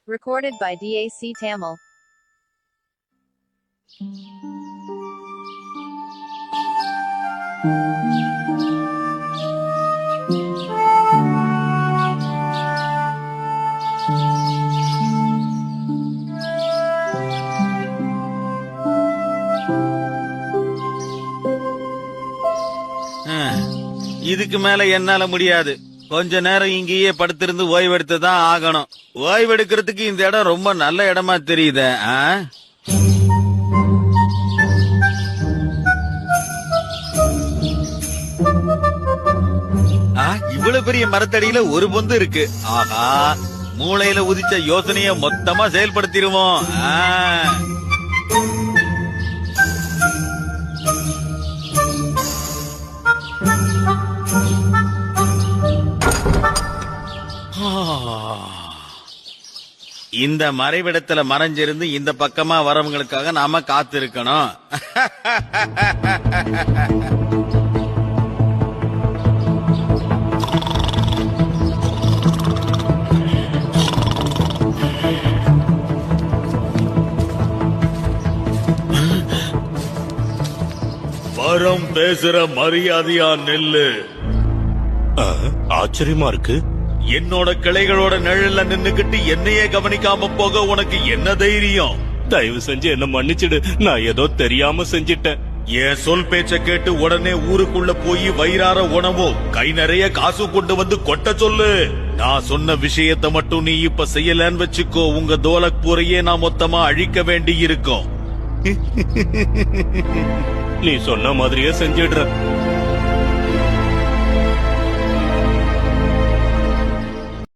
Recorded by DAC Tamil. இதுக்கு மேல என்னால முடியாது. கொஞ்ச நேரம் இங்கேயே படுத்திருந்து ஓய்வெடுத்து தான் ஆகணும். ஓய்வெடுக்கிறதுக்கு இந்த இடம் ரொம்ப நல்ல இடமா தெரியுதே. இவ்வளவு பெரிய மரத்தடியில ஒரு பொந்து இருக்கு. ஆஹா, மூளையில உதிச்ச யோசனைய மொத்தமா செயல்படுத்திடுவோம். இந்த மறைவிடத்துல மறைஞ்சிருந்து இந்த பக்கமா வரவங்களுக்காக நாம காத்திருக்கணும். வரம் பேசுற மரியாதையா நெல்லு. ஆச்சரியமா இருக்கு. என்னோட கிளைகளோட நிழல்ல நின்னுகிட்டு என்னையே கவனிக்காம போக உனக்கு என்ன தைரியம்? தயவு செஞ்சு என்ன மன்னிச்சிடு, நான் ஏதோ தெரியாம செஞ்சிட்டேன். என் சொல் பேச்ச கேட்டு உடனே ஊருக்குள்ள போய் வயிறார உணவோ கை நிறைய காசு கொண்டு வந்து கொட்ட சொல்லு. நான் சொன்ன விஷயத்த மட்டும் நீ இப்ப செய்யலன்னு வச்சுக்கோ, உங்க தோலக்பூரையே நான் மொத்தமா அழிக்க வேண்டி இருக்கும். நீ சொன்ன மாதிரியே செஞ்சிடுற.